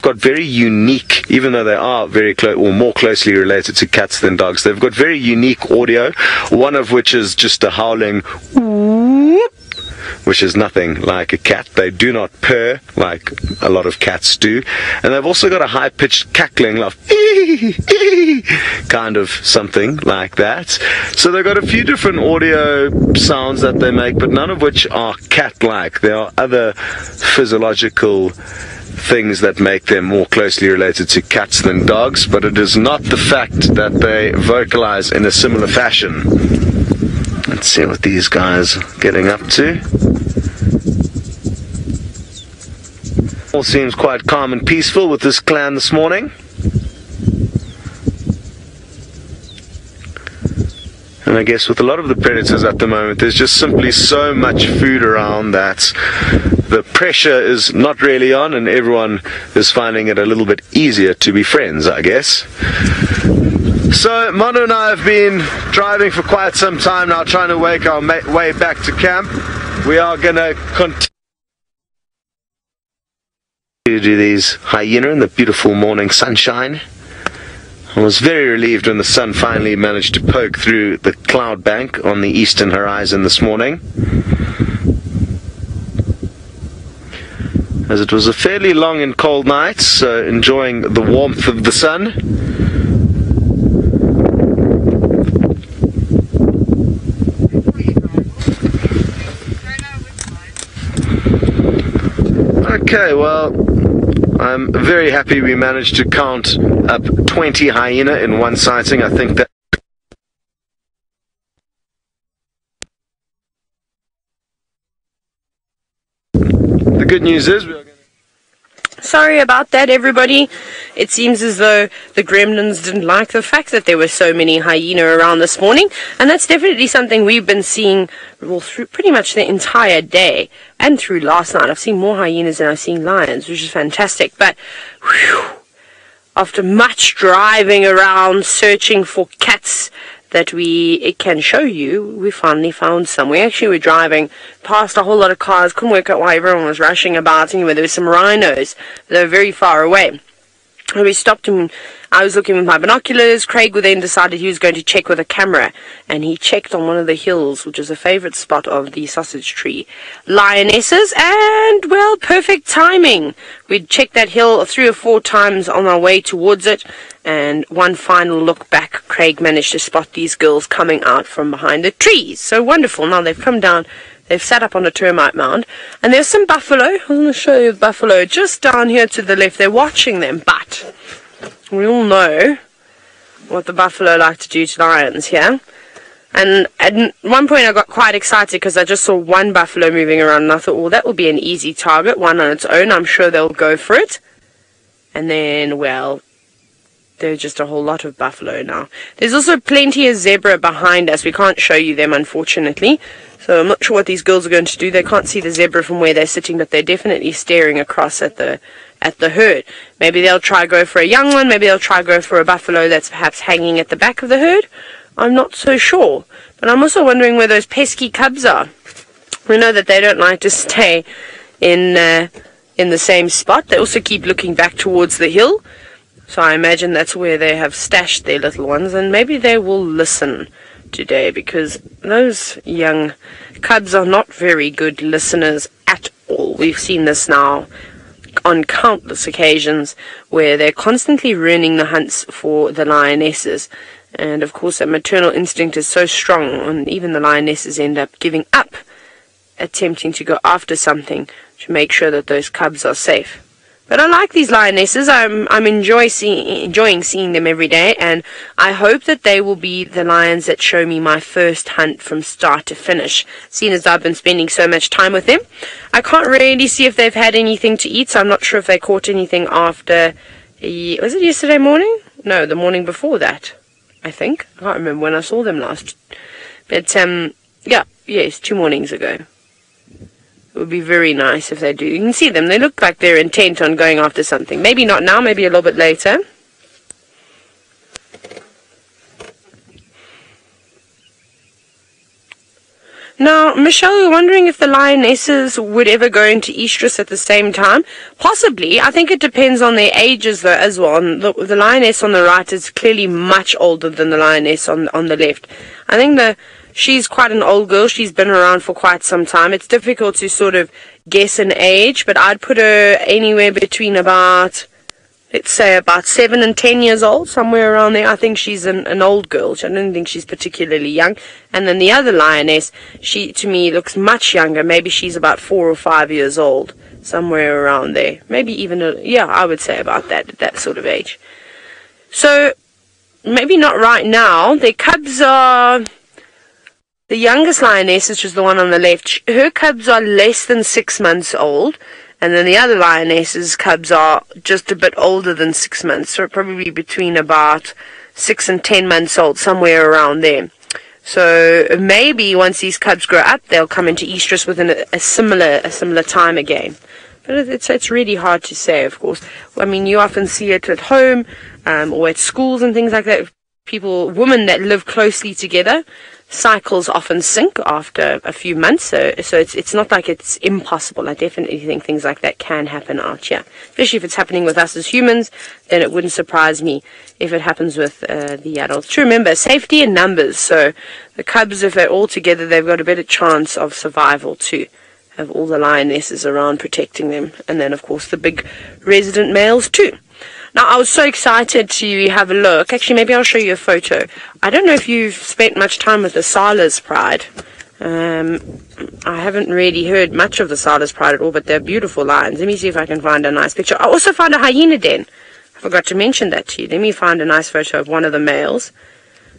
got very unique, even though they are very close or more closely related to cats than dogs, they've got very unique audio, one of which is just a howling whoop, which is nothing like a cat. They do not purr like a lot of cats do, and they've also got a high-pitched cackling laugh, kind of something like that. So they've got a few different audio sounds that they make, but none of which are cat-like. There are other physiological things that make them more closely related to cats than dogs, but it is not the fact that they vocalize in a similar fashion. Let's see what these guys are getting up to. All seems quite calm and peaceful with this clan this morning. And I guess with a lot of the predators at the moment, there's just simply so much food around that the pressure is not really on, and everyone is finding it a little bit easier to be friends, I guess. So Manu and I have been driving for quite some time now, trying to make our way back to camp. We are going to continue to do these hyena in the beautiful morning sunshine. I was very relieved when the sun finally managed to poke through the cloud bank on the eastern horizon this morning, as it was a fairly long and cold night, so enjoying the warmth of the sun. Okay, well, I'm very happy we managed to count up 20 hyena in one sighting. I think that the good news is we are going to... Sorry about that, everybody. It seems as though the gremlins didn't like the fact that there were so many hyena around this morning, and that's definitely something we've been seeing all through pretty much the entire day and through last night. I've seen more hyenas than I've seen lions, which is fantastic. But whew, after much driving around searching for cats that we can show you, we finally found some. We actually were driving past a whole lot of cars, couldn't work out why everyone was rushing about. Anyway, there were some rhinos. They were very far away. And we stopped and I was looking with my binoculars. Craig then decided he was going to check with a camera, and he checked on one of the hills, which is a favorite spot of the sausage tree. Lionesses, and, well, perfect timing. We'd checked that hill 3 or 4 times on our way towards it, and one final look back, Craig managed to spot these girls coming out from behind the trees. So wonderful. Now they've come down. They've sat up on a termite mound, and there's some buffalo. I'm going to show you the buffalo just down here to the left. They're watching them, but we all know what the buffalo like to do to lions here. And at one point I got quite excited because I just saw one buffalo moving around, and I thought, well, that will be an easy target, one on its own. I'm sure they'll go for it. And then, well, there's just a whole lot of buffalo now. There's also plenty of zebra behind us. We can't show you them, unfortunately. So I'm not sure what these girls are going to do. They can't see the zebra from where they're sitting, but they're definitely staring across at the herd. Maybe they'll try go for a young one. Maybe they'll try go for a buffalo that's perhaps hanging at the back of the herd. I'm not so sure. But I'm also wondering where those pesky cubs are. We know that they don't like to stay in the same spot. They also keep looking back towards the hill. So I imagine that's where they have stashed their little ones, and maybe they will listen today, because those young cubs are not very good listeners at all. We've seen this now on countless occasions where they're constantly ruining the hunts for the lionesses, and of course that maternal instinct is so strong, and even the lionesses end up giving up attempting to go after something to make sure that those cubs are safe. But I like these lionesses. I'm enjoying seeing them every day, and I hope that they will be the lions that show me my first hunt from start to finish, seeing as I've been spending so much time with them. I can't really see if they've had anything to eat, so I'm not sure if they caught anything after, was it yesterday morning? No, the morning before that, I think. I can't remember when I saw them last. But, yes, 2 mornings ago. It would be very nice if they do. You can see them. They look like they're intent on going after something. Maybe not now, maybe a little bit later. Now, Michelle, we're wondering if the lionesses would ever go into estrus at the same time. Possibly. I think it depends on their ages, though, as well. And the lioness on the right is clearly much older than the lioness on the left. I think she's quite an old girl. She's been around for quite some time. It's difficult to sort of guess an age, but I'd put her anywhere between about, let's say, about 7 and 10 years old, somewhere around there. I think she's an old girl. I don't think she's particularly young. And then the other lioness, she, to me, looks much younger. Maybe she's about 4 or 5 years old, somewhere around there. Maybe even, I would say about that sort of age. So, maybe not right now. Their cubs are... The youngest lioness, which is the one on the left, her cubs are less than 6 months old. And then the other lioness's cubs are just a bit older than 6 months, so probably between about 6 and 10 months old, somewhere around there. So maybe once these cubs grow up, they'll come into estrus within a similar time again. But it's really hard to say, of course. I mean, you often see it at home or at schools and things like that. Women that live closely together, cycles often sync after a few months, so it's not like it's impossible. I definitely think things like that can happen out here, especially if it's happening with us as humans. Then it wouldn't surprise me if it happens with the adults. To remember, safety in numbers. So the cubs, if they're all together, they've got a better chance of survival too. Have all the lionesses around protecting them, and then of course the big resident males too. Now, I was so excited to have a look. Actually, maybe I'll show you a photo. I don't know if you've spent much time with the Sala's Pride. I haven't really heard much of the Sala's Pride at all, but they're beautiful lions. Let me see if I can find a nice picture. I also found a hyena den. I forgot to mention that to you. Let me find a nice photo of one of the males,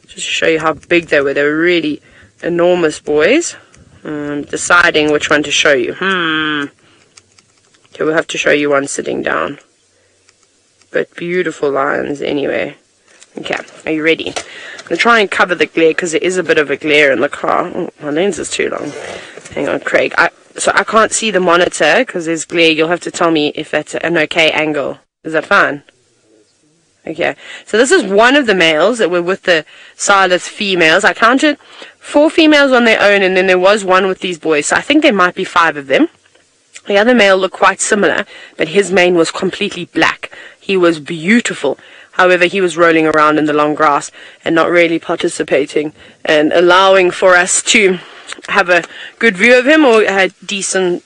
just to show you how big they were. They were really enormous boys. Deciding which one to show you. Okay, we'll have to show you one sitting down. But beautiful lions anyway. Okay, are you ready? I'm going to try and cover the glare because there is a bit of a glare in the car. Oh, my lens is too long. Hang on, Craig. So I can't see the monitor because there's glare. You'll have to tell me if that's an okay angle. Is that fine? Okay, so this is one of the males that were with the Sala's females. I counted 4 females on their own, and then there was one with these boys. So I think there might be 5 of them. The other male looked quite similar, but his mane was completely black. He was beautiful. However, he was rolling around in the long grass and not really participating and allowing for us to have a good view of him or a decent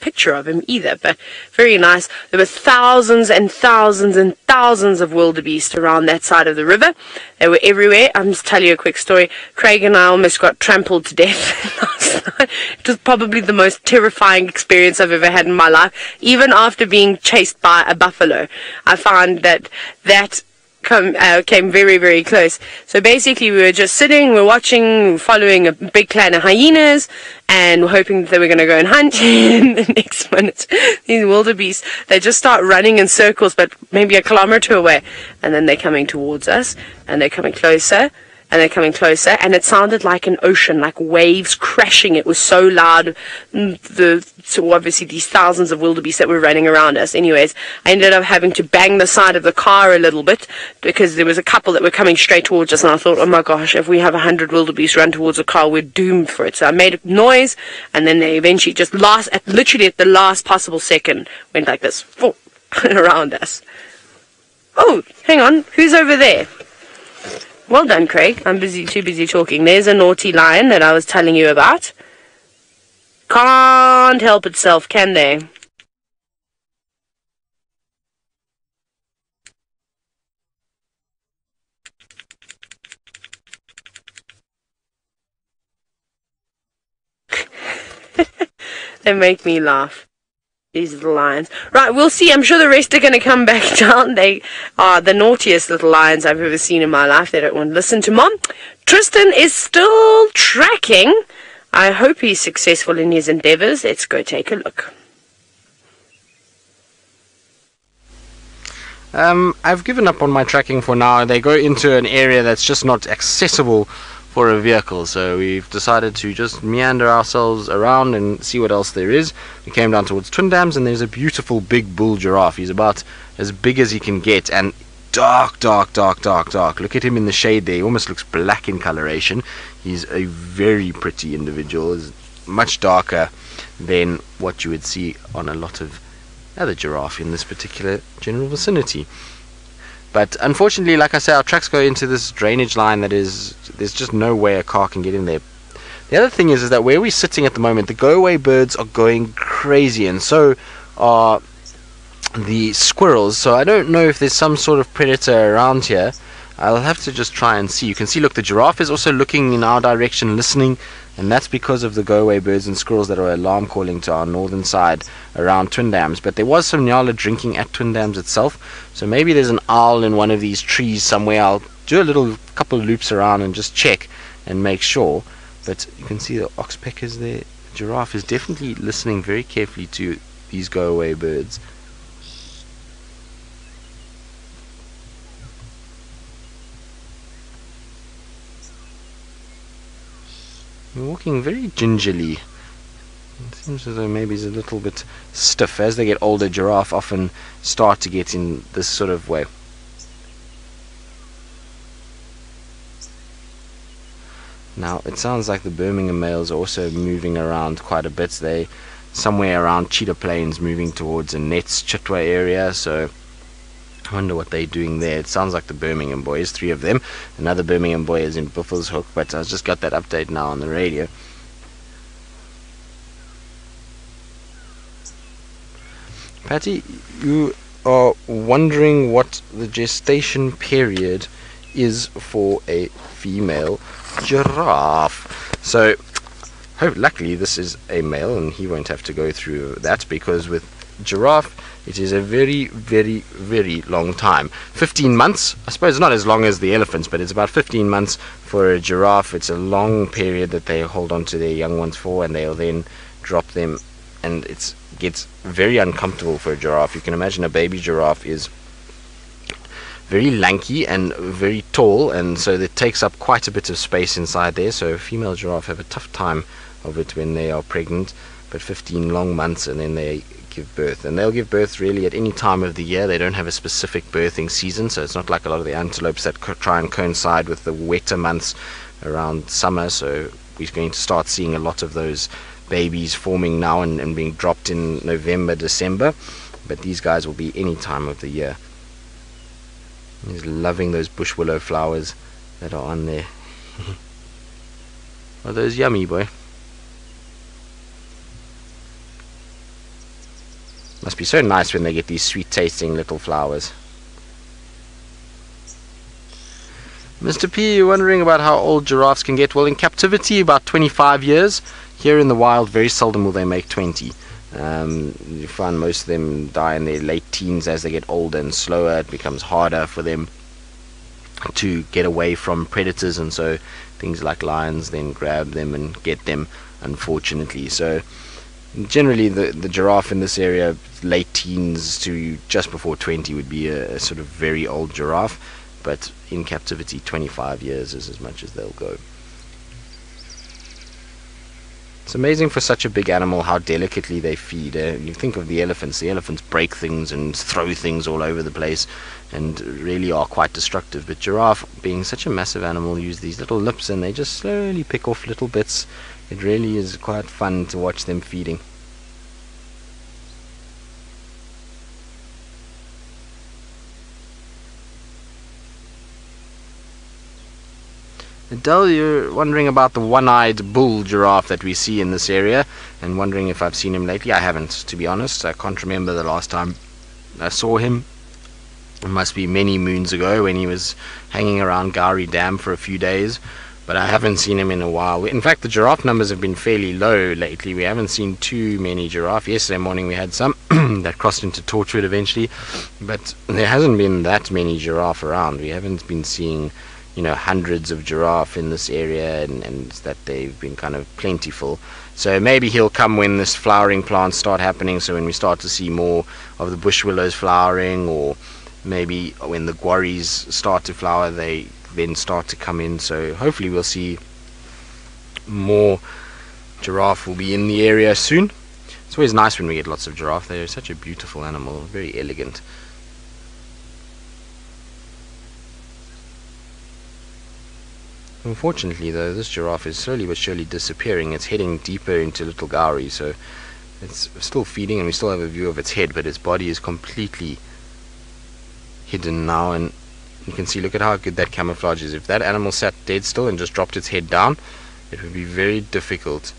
picture of him either. But very nice. There were thousands and thousands and thousands of wildebeest around that side of the river. They were everywhere. I'll just tell you a quick story. Craig and I almost got trampled to death last night. It was probably the most terrifying experience I've ever had in my life. Even after being chased by a buffalo, I found that came very, very close. So basically we were just sitting, we're watching, following a big clan of hyenas, and we're hoping that they were going to go and hunt. And the next minute, these wildebeest, they just start running in circles, but maybe a kilometer away. And then they're coming towards us, and they're coming closer, and they're coming closer, and it sounded like an ocean, like waves crashing. It was so loud. So obviously these thousands of wildebeest that were running around us. Anyways, I ended up having to bang the side of the car a little bit because there was a couple that were coming straight towards us, and I thought, oh my gosh, if we have 100 wildebeest run towards a car, we're doomed for it. So I made a noise, and then they eventually just literally at the last possible second went like this, around us. Oh, hang on, who's over there? Well done, Craig. I'm too busy talking. There's a naughty lion that I was telling you about. Can't help itself, can they? They make me laugh. These little lions. Right, we'll see. I'm sure the rest are going to come back down. They are the naughtiest little lions I've ever seen in my life. They don't want to listen to Mom. Tristan is still tracking. I hope he's successful in his endeavors. Let's go take a look. I've given up on my tracking for now. They go into an area that's just not accessible for a vehicle, so we've decided to just meander ourselves around and see what else there is. We came down towards Twin Dams, and there's a beautiful big bull giraffe. He's about as big as he can get, and dark. Look at him in the shade there. He almost looks black in coloration. He's a very pretty individual. He's much darker than what you would see on a lot of other giraffe in this particular general vicinity. But unfortunately, like I say, our tracks go into this drainage line that is, there's just no way a car can get in there. The other thing is that where we're sitting at the moment, the go-away birds are going crazy, and so are the squirrels. So I don't know if there's some sort of predator around here. I'll have to just try and see. You can see, look, the giraffe is also looking in our direction, listening, and that's because of the go-away birds and squirrels that are alarm calling to our northern side around Twin Dams. But there was some nyala drinking at Twin Dams itself, so maybe there's an owl in one of these trees somewhere. I'll do a couple of loops around and just check and make sure. But you can see the oxpeckers there. The giraffe is definitely listening very carefully to these go-away birds. We're walking very gingerly. It seems as though maybe he's a little bit stiff. As they get older, giraffe often start to get in this sort of way. Now, it sounds like the Birmingham males are also moving around quite a bit. They somewhere around Cheetah Plains, moving towards a Nets Chitwa area, so I wonder what they're doing there. It sounds like the Birmingham boys, 3 of them. Another Birmingham boy is in Buffelshoek, but I just got that update now on the radio. Patty, you are wondering what the gestation period is for a female giraffe. So, luckily this is a male and he won't have to go through that, because with giraffe it is a very, very, very long time. 15 months, I suppose not as long as the elephants, but it's about 15 months for a giraffe. It's a long period that they hold on to their young ones for, and they'll then drop them, and it gets very uncomfortable for a giraffe. You can imagine a baby giraffe is very lanky and very tall, and so it takes up quite a bit of space inside there. So female giraffe have a tough time of it when they are pregnant, but 15 long months and then they give birth. And they'll give birth really at any time of the year. They don't have a specific birthing season, so it's not like a lot of the antelopes that try and coincide with the wetter months around summer. So we're going to start seeing a lot of those babies forming now and being dropped in November, December, but these guys will be any time of the year. He's loving those bush willow flowers that are on there. Are those yummy, boy? Must be so nice when they get these sweet tasting little flowers. Mr. P, you're wondering about how old giraffes can get. Well, in captivity about 25 years. Here in the wild, very seldom will they make 20. You find most of them die in their late teens. As they get older and slower, it becomes harder for them to get away from predators, and so things like lions then grab them and get them, unfortunately. So generally the giraffe in this area, late teens to just before 20 would be a sort of very old giraffe, but in captivity 25 years is as much as they'll go. It's amazing for such a big animal how delicately they feed. You think of the elephants break things and throw things all over the place and really are quite destructive, but giraffe, being such a massive animal, use these little lips and they just slowly pick off little bits. It really is quite fun to watch them feeding. Adele, you're wondering about the one-eyed bull giraffe that we see in this area and wondering if I've seen him lately. I haven't, to be honest. I can't remember the last time I saw him. It must be many moons ago when he was hanging around Gowrie Dam for a few days, but I haven't seen him in a while. In fact, the giraffe numbers have been fairly low lately. We haven't seen too many giraffe. Yesterday morning we had some that crossed into Torchwood eventually, but there hasn't been that many giraffe around. We haven't been seeing, you know, hundreds of giraffe in this area, and that they've been kind of plentiful. So maybe he'll come when this flowering plants start happening, so when we start to see more of the bush willows flowering, or maybe when the guarries start to flower, they then start to come in. So hopefully we'll see more giraffe will be in the area soon. It's always nice when we get lots of giraffe. They're such a beautiful animal, very elegant. Unfortunately though, this giraffe is slowly but surely disappearing. It's heading deeper into Little Gowrie, so it's still feeding and we still have a view of its head, but its body is completely hidden now. And you can see, look at how good that camouflage is. If that animal sat dead still and just dropped its head down, it would be very difficult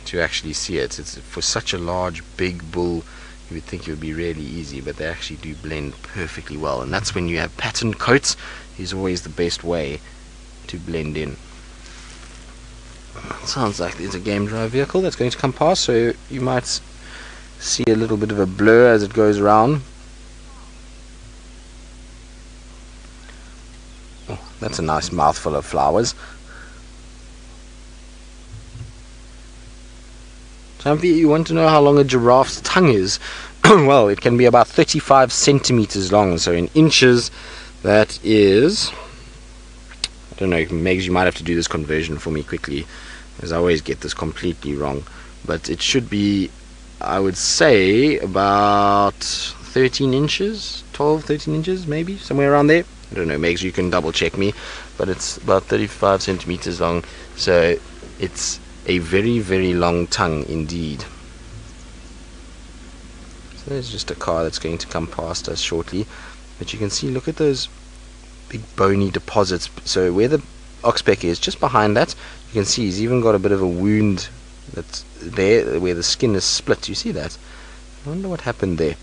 to actually see it. It's for such a large big bull, you would think it would be really easy, but they actually do blend perfectly well. And that's when you have patterned coats, is always the best way to blend in. It sounds like there's a game drive vehicle that's going to come past, so you might see a little bit of a blur as it goes around. Oh, that's a nice mouthful of flowers. Sabi, you want to know how long a giraffe's tongue is? Well, it can be about 35 centimeters long, so in inches that is, I don't know, Megs, you might have to do this conversion for me quickly, because I always get this completely wrong, but it should be, I would say, about 13 inches, 12, 13 inches maybe, somewhere around there. I don't know, Megs, you can double check me, but it's about 35 centimeters long, so it's a very, very long tongue indeed. So there's just a car that's going to come past us shortly, but you can see, look at those big bony deposits. So where the oxpecker is, just behind that, you can see he's even got a bit of a wound that's there where the skin is split. You see that? I wonder what happened there.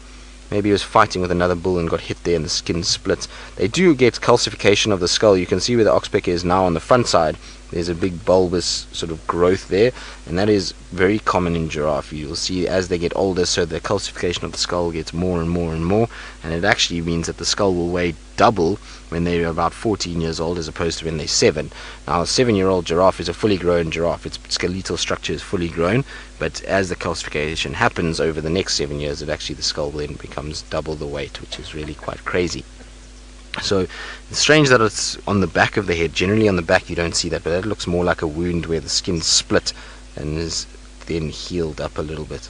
Maybe he was fighting with another bull and got hit there and the skin split. They do get calcification of the skull. You can see where the oxpecker is now on the front side. There's a big bulbous sort of growth there, and that is very common in giraffe. You'll see as they get older, so the calcification of the skull gets more and more and more, and it actually means that the skull will weigh double when they're about 14 years old as opposed to when they're 7. Now a 7-year-old giraffe is a fully grown giraffe. Its skeletal structure is fully grown, but as the calcification happens over the next 7 years, the skull then becomes double the weight, which is really quite crazy. So it's strange that it's on the back of the head. Generally on the back you don't see that, but that looks more like a wound where the skin split and is then healed up a little bit.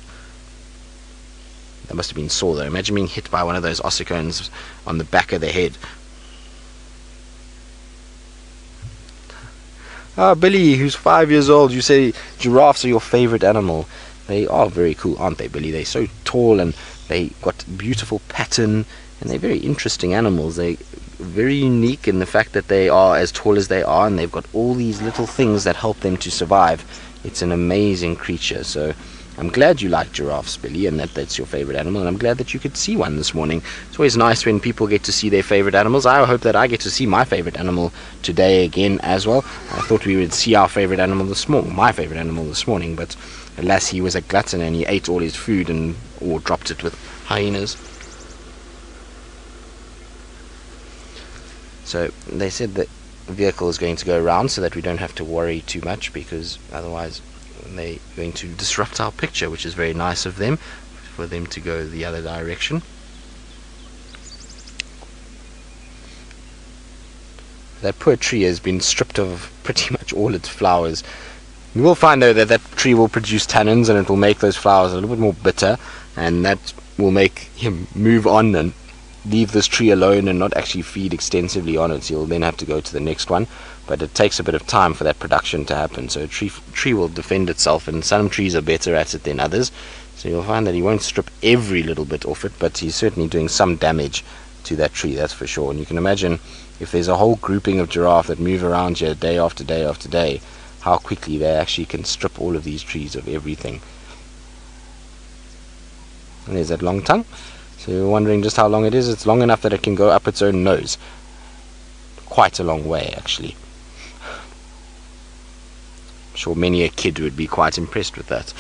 That must have been sore though. Imagine being hit by one of those ossicones on the back of the head. Ah, Billy, who's 5 years old, you say giraffes are your favorite animal. They are very cool, aren't they, Billy? They're so tall and they got beautiful pattern, and they're very interesting animals. They're very unique in the fact that they are as tall as they are, and they've got all these little things that help them to survive. It's an amazing creature. So I'm glad you like giraffes, Billy, and that's your favorite animal, and I'm glad that you could see one this morning. It's always nice when people get to see their favorite animals. I hope that I get to see my favorite animal today again as well. I thought we would see our favorite animal this morning, my favorite animal this morning, but alas, he was a glutton and he ate all his food or dropped it with hyenas. So they said that the vehicle is going to go around so that we don't have to worry too much, because otherwise they're going to disrupt our picture, which is very nice of them, for them to go the other direction. That poor tree has been stripped of pretty much all its flowers. You will find though that that tree will produce tannins, and it will make those flowers a little bit more bitter, and that will make him move on and leave this tree alone and not actually feed extensively on it. So you'll then have to go to the next one, but it takes a bit of time for that production to happen. So a tree will defend itself, and some trees are better at it than others. So you'll find that he won't strip every little bit off it, but he's certainly doing some damage to that tree, that's for sure. And you can imagine if there's a whole grouping of giraffe that move around here day after day after day, how quickly they actually can strip all of these trees of everything. And there's that long tongue. So you're wondering just how long it is. It's long enough that it can go up its own nose. Quite a long way, actually. I'm sure many a kid would be quite impressed with that.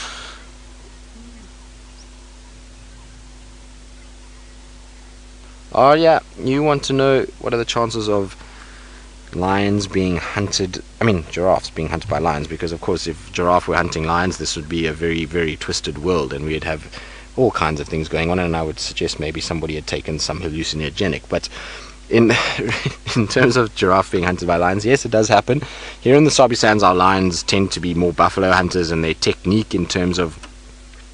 Oh yeah, you want to know what are the chances of lions being hunted, giraffes being hunted by lions, because of course if giraffe were hunting lions, this would be a very, very twisted world, and we'd have all kinds of things going on, and I would suggest maybe somebody had taken some hallucinogenic. But in terms of giraffe being hunted by lions, yes, it does happen. Here in the Sabi Sands, our lions tend to be more buffalo hunters, and their technique in terms of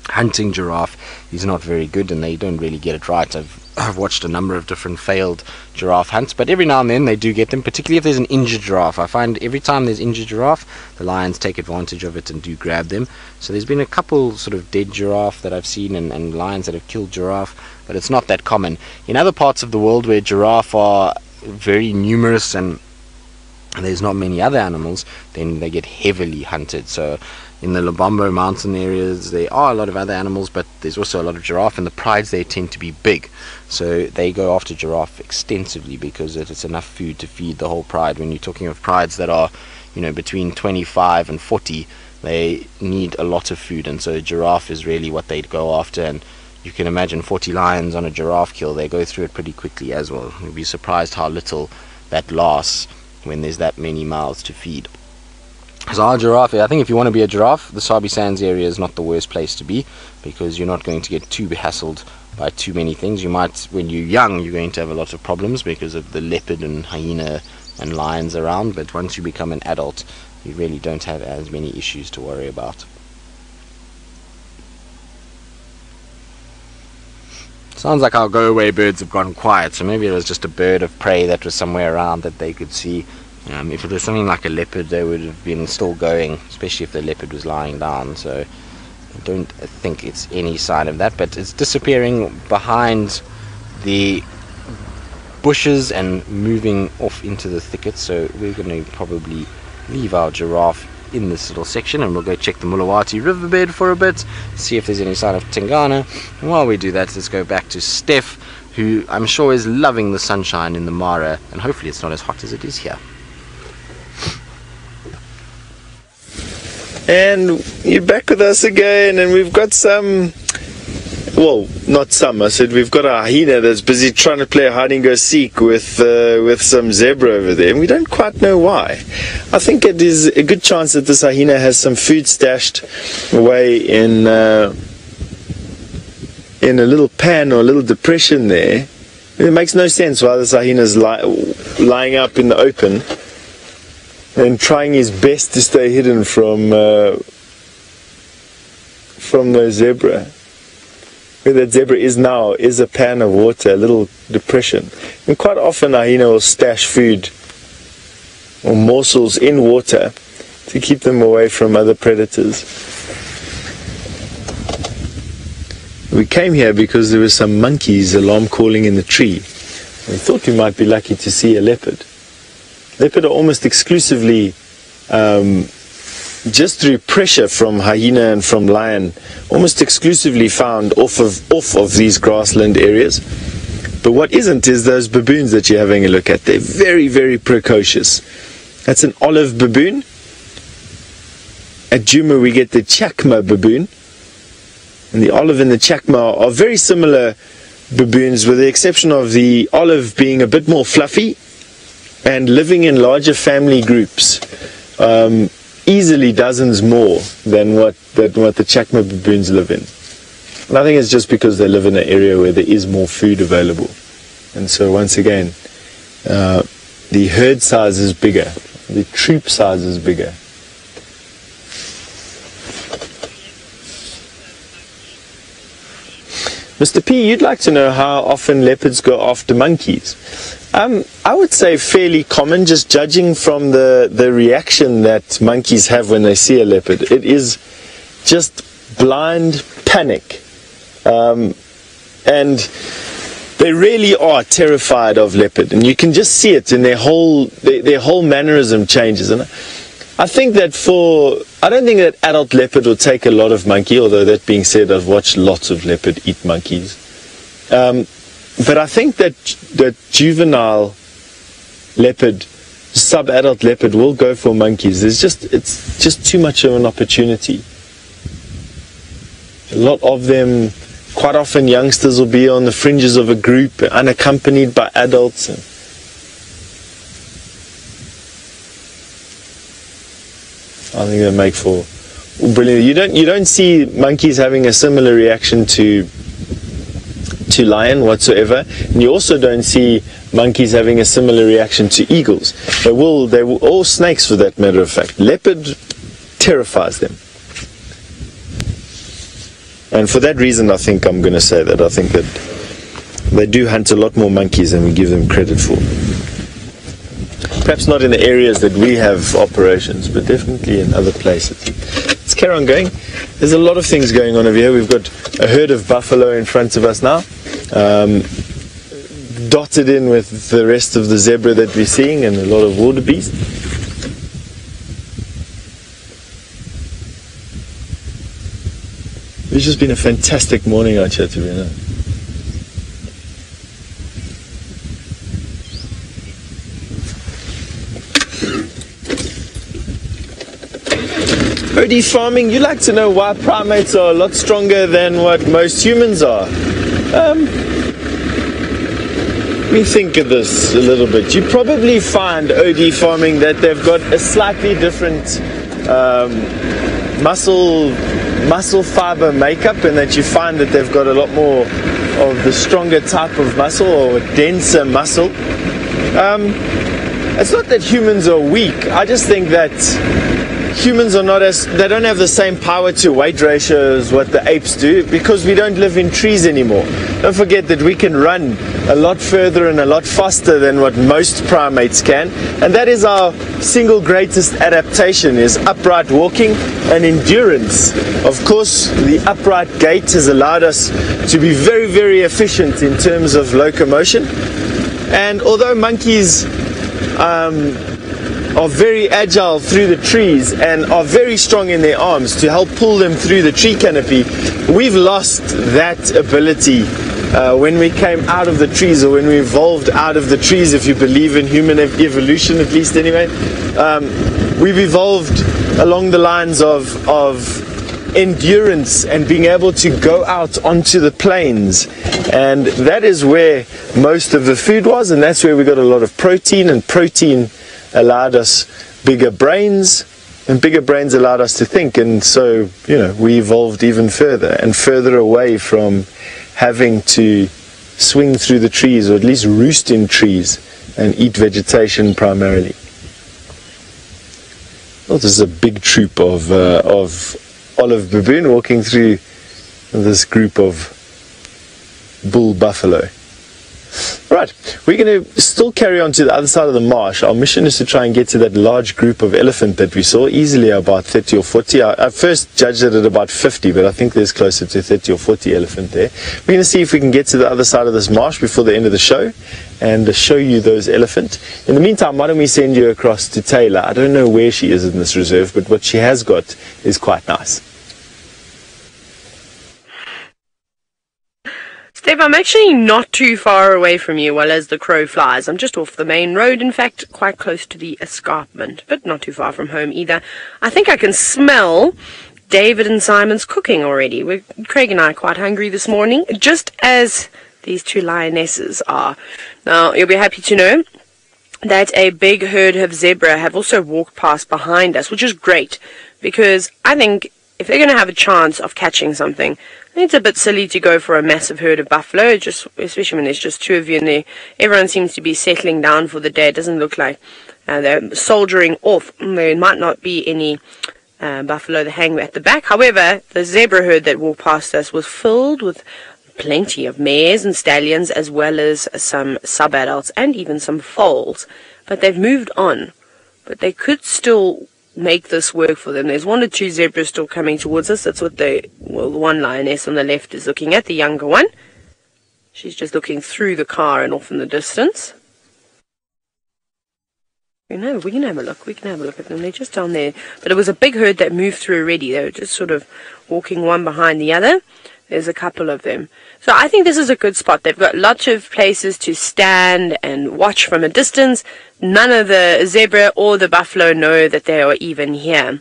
hunting giraffe is not very good, and they don't really get it right. I've I've watched a number of different failed giraffe hunts, but every now and then they do get them, particularly if there's an injured giraffe. I find every time there's injured giraffe, the lions take advantage of it and do grab them. So there's been a couple sort of dead giraffe that I've seen, and lions that have killed giraffe, but it's not that common. In other parts of the world where giraffe are very numerous and there's not many other animals, then they get heavily hunted. So in the Lobombo mountain areas there are a lot of other animals, but there's also a lot of giraffe, and the prides there tend to be big, so they go after giraffe extensively because it's enough food to feed the whole pride. When you're talking of prides that are, you know, between 25 and 40, they need a lot of food, and so giraffe is really what they'd go after. And you can imagine 40 lions on a giraffe kill, they go through it pretty quickly as well. You'd be surprised how little that lasts when there's that many mouths to feed. So our giraffe, I think if you want to be a giraffe, the Sabi Sands area is not the worst place to be, because you're not going to get too hassled by too many things. You might, when you're young, you're going to have a lot of problems because of the leopard and hyena and lions around, but once you become an adult, you really don't have as many issues to worry about. Sounds like our go-away birds have gone quiet, so maybe it was just a bird of prey that was somewhere around that they could see. If it was something like a leopard, they would have been still going, especially if the leopard was lying down. So I don't think it's any sign of that, but it's disappearing behind the bushes and moving off into the thicket. So we're going to probably leave our giraffe in this little section, and we'll go check the Mulawati riverbed for a bit, see if there's any sign of Tingana. And while we do that, let's go back to Steph, who I'm sure is loving the sunshine in the Mara, and hopefully it's not as hot as it is here. And you're back with us again, and we've got some, well, not some, I said we've got a hyena that's busy trying to play hide and go seek with some zebra over there, and we don't quite know why. I think it is a good chance that this hyena has some food stashed away in a little pan or a little depression there. It makes no sense why this hyena is lying up in the open and trying his best to stay hidden from the zebra. Where that zebra is now is a pan of water, a little depression. And quite often a hyena will stash food or morsels in water to keep them away from other predators. We came here because there were some monkeys alarm calling in the tree. We thought we might be lucky to see a leopard. Leopard are almost exclusively, just through pressure from hyena and from lion, almost exclusively found off of these grassland areas. But what isn't is those baboons that you're having a look at. They're very, very precocious. That's an olive baboon. At Djuma we get the Chakma baboon. And the olive and the Chakma are very similar baboons, with the exception of the olive being a bit more fluffy and living in larger family groups, easily dozens more than what the Chakma baboons live in. And I think it's just because they live in an area where there is more food available. And so once again, the herd size is bigger, the troop size is bigger. Mr. P, you'd like to know how often leopards go after monkeys. I would say fairly common, just judging from the reaction that monkeys have when they see a leopard. It is just blind panic. And they really are terrified of leopard. And you can just see it in their whole mannerism changes. And I think that I don't think that adult leopard will take a lot of monkey, although that being said, I've watched lots of leopard eat monkeys. But I think that juvenile leopard, sub-adult leopard will go for monkeys. It's just too much of an opportunity. A lot of them, quite often youngsters will be on the fringes of a group, unaccompanied by adults. I think they make for brilliant. You don't see monkeys having a similar reaction to lion whatsoever, and you also don't see monkeys having a similar reaction to eagles. They will, or snakes for that matter of fact. Leopard terrifies them. And for that reason, I think I'm going to say that. I think that they do hunt a lot more monkeys than we give them credit for. Perhaps not in the areas that we have operations, but definitely in other places. Let's carry on going. There's a lot of things going on over here. We've got a herd of buffalo in front of us now, dotted in with the rest of the zebra that we're seeing, and a lot of wildebeest. It's just been a fantastic morning out here, to be honest. OD farming, you like to know why primates are a lot stronger than what most humans are. Let me think of this a little bit. You probably find OD farming that they've got a slightly different muscle fiber makeup, and that you find that they've got a lot more of the stronger type of muscle, or denser muscle. It's not that humans are weak. I just think that humans are not they don't have the same power to weight ratio as what the apes do, because we don't live in trees anymore. Don't forget that we can run a lot further and a lot faster than what most primates can, and that is our single greatest adaptation, is upright walking and endurance. Of course, the upright gait has allowed us to be very, very efficient in terms of locomotion, and although monkeys are very agile through the trees and are very strong in their arms to help pull them through the tree canopy, we've lost that ability when we came out of the trees, or when we evolved out of the trees, if you believe in human evolution, at least anyway. We've evolved along the lines of endurance and being able to go out onto the plains, and that is where most of the food was, and that's where we got a lot of protein, and protein allowed us bigger brains, and bigger brains allowed us to think, and so, you know, we evolved even further and further away from having to swing through the trees, or at least roost in trees and eat vegetation primarily. Well, this is a big troop of olive baboon walking through this group of bull buffalo. Right, we're going to still carry on to the other side of the marsh. Our mission is to try and get to that large group of elephant that we saw, easily about 30 or 40. I first judged it at about 50, but I think there's closer to 30 or 40 elephant there. We're going to see if we can get to the other side of this marsh before the end of the show and show you those elephant. In the meantime, why don't we send you across to Taylor? I don't know where she is in this reserve, but what she has got is quite nice. Steph, I'm actually not too far away from you, well as the crow flies. I'm just off the main road, in fact, quite close to the escarpment, but not too far from home either. I think I can smell David and Simon's cooking already. Craig and I are quite hungry this morning, just as these two lionesses are. Now, you'll be happy to know that a big herd of zebra have also walked past behind us, which is great, because I think if they're going to have a chance of catching something, it's a bit silly to go for a massive herd of buffalo, especially when there's just two of you in there. Everyone seems to be settling down for the day. It doesn't look like they're soldiering off. There might not be any buffalo that hang at the back. However, the zebra herd that walked past us was filled with plenty of mares and stallions, as well as some sub-adults and even some foals. But they've moved on. But they could still make this work for them. There's one or two zebras still coming towards us. That's what the one lioness on the left is looking at, the younger one. She's just looking through the car and off in the distance. We can have a look. We can have a look at them. They're just down there. But it was a big herd that moved through already. They were just sort of walking one behind the other. There's a couple of them. So I think this is a good spot. They've got lots of places to stand and watch from a distance. None of the zebra or the buffalo know that they are even here.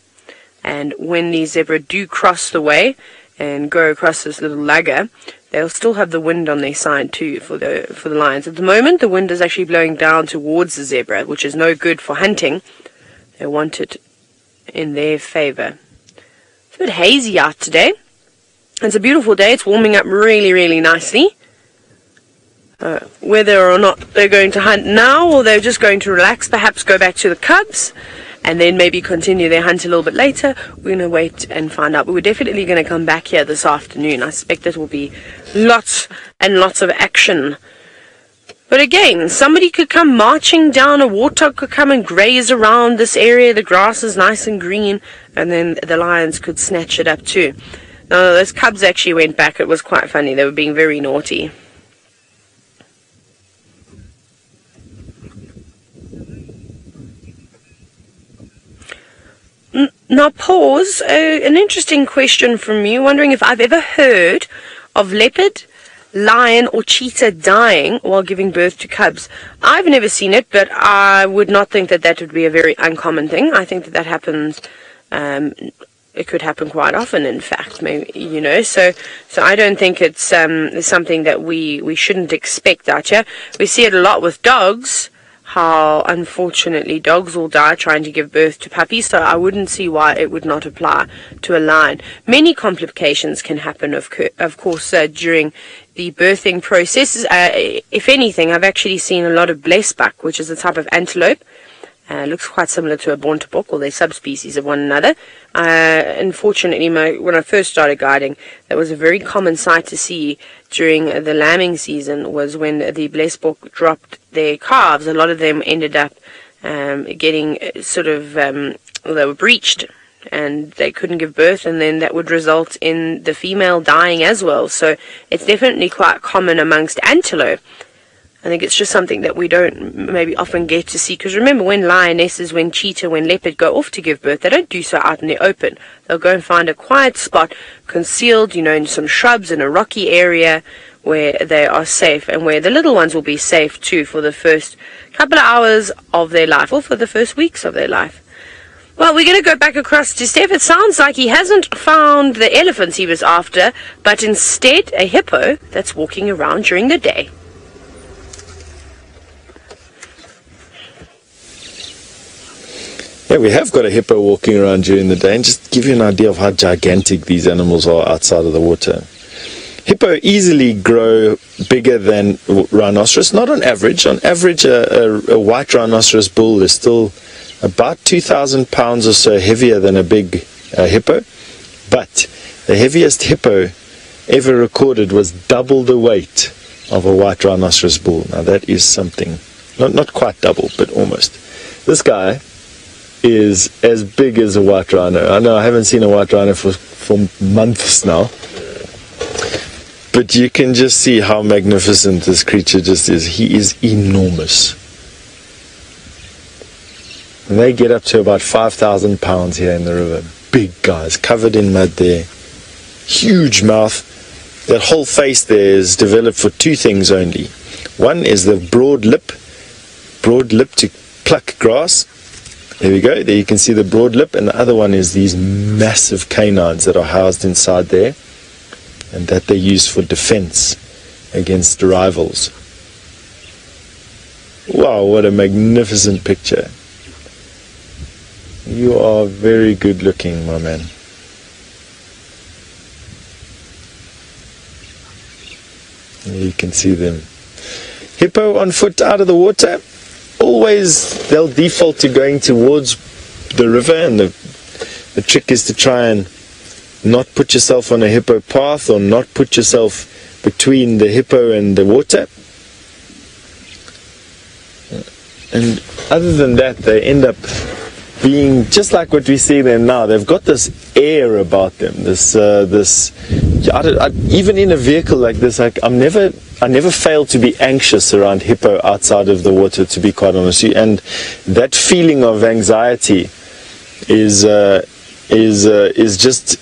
And when these zebra do cross the way and go across this little lugger, they'll still have the wind on their side too for the lions. At the moment, the wind is actually blowing down towards the zebra, which is no good for hunting. They want it in their favor. It's a bit hazy out today. It's a beautiful day. It's warming up really, really nicely. Whether or not they're going to hunt now, or they're just going to relax, perhaps go back to the cubs, and then maybe continue their hunt a little bit later. We're going to wait and find out. But we're definitely going to come back here this afternoon. I suspect it will be lots and lots of action. But again, somebody could come marching down, a warthog could come and graze around this area. The grass is nice and green, and then the lions could snatch it up too. Now, those cubs actually went back. It was quite funny. They were being very naughty. Now, pause. An interesting question from you, wondering if I've ever heard of leopard, lion or cheetah dying while giving birth to cubs. I've never seen it, but I would not think that that would be a very uncommon thing. I think that that happens, it could happen quite often, in fact, maybe, you know, so I don't think it's something that we shouldn't expect out here. We see it a lot with dogs, how unfortunately dogs will die trying to give birth to puppies, so I wouldn't see why it would not apply to a lion. Many complications can happen, of course, during the birthing process. If anything, I've actually seen a lot of blesbuck, which is a type of antelope. Looks quite similar to a bontebok, or they're subspecies of one another. Unfortunately, when I first started guiding, that was a very common sight to see during the lambing season, was when the blesbuck dropped their calves. A lot of them ended up getting sort of, they were breached, and they couldn't give birth, and then that would result in the female dying as well. So it's definitely quite common amongst antelope. I think it's just something that we don't maybe often get to see, because remember, when lionesses, when cheetah, when leopard go off to give birth, they don't do so out in the open. They'll go and find a quiet spot, concealed, you know, in some shrubs, in a rocky area where they are safe, and where the little ones will be safe too for the first couple of hours of their life, or for the first weeks of their life. Well, we're going to go back across to Steph. It sounds like he hasn't found the elephants he was after, but instead a hippo that's walking around during the day. Yeah, we have got a hippo walking around during the day, and just to give you an idea of how gigantic these animals are outside of the water. Hippo easily grow bigger than rhinoceros, not on average. On average, a white rhinoceros bull is still about 2,000 pounds or so heavier than a big hippo, but the heaviest hippo ever recorded was double the weight of a white rhinoceros bull. Now that is something, not quite double, but almost. This guy is as big as a white rhino. I know I haven't seen a white rhino for months now, but you can just see how magnificent this creature just is. He is enormous. And they get up to about 5,000 pounds here in the river. Big guys, covered in mud there. Huge mouth. That whole face there is developed for two things only. One is the broad lip to pluck grass. There we go, there you can see the broad lip, and the other one is these massive canines that are housed inside there, and that they use for defense against rivals. Wow, what a magnificent picture. You are very good looking, my man. You can see them. Hippo on foot out of the water. Always they'll default to going towards the river, and the trick is to try and not put yourself on a hippo path, or not put yourself between the hippo and the water. And other than that, they end up being just like what we see them now. They've got this air about them, even in a vehicle like this, I never fail to be anxious around hippo outside of the water, to be quite honest. And that feeling of anxiety is just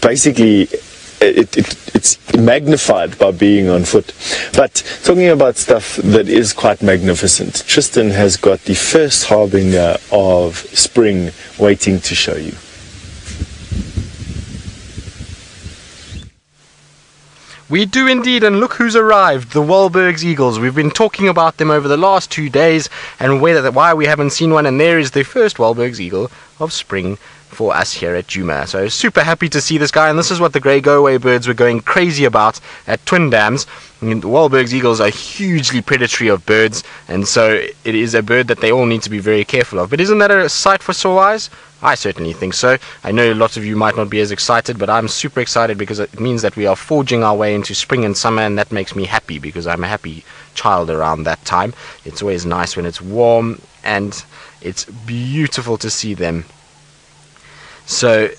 basically it's magnified by being on foot. But talking about stuff that is quite magnificent, Tristan has got the first harbinger of spring waiting to show you. We do indeed, and look who's arrived, the Wildebeest eagles. We've been talking about them over the last 2 days, and why we haven't seen one, and there is the first Wildebeest eagle of spring for us here at Djuma. So super happy to see this guy, and this is what the grey go-away birds were going crazy about at Twin Dams. I mean, the Wildebeest eagles are hugely predatory of birds, and so it is a bird that they all need to be very careful of. But isn't that a sight for sore eyes? I certainly think so. I know a lot of you might not be as excited, but I'm super excited because it means that we are forging our way into spring and summer, and that makes me happy because I'm a happy child around that time. It's always nice when it's warm, and it's beautiful to see them. So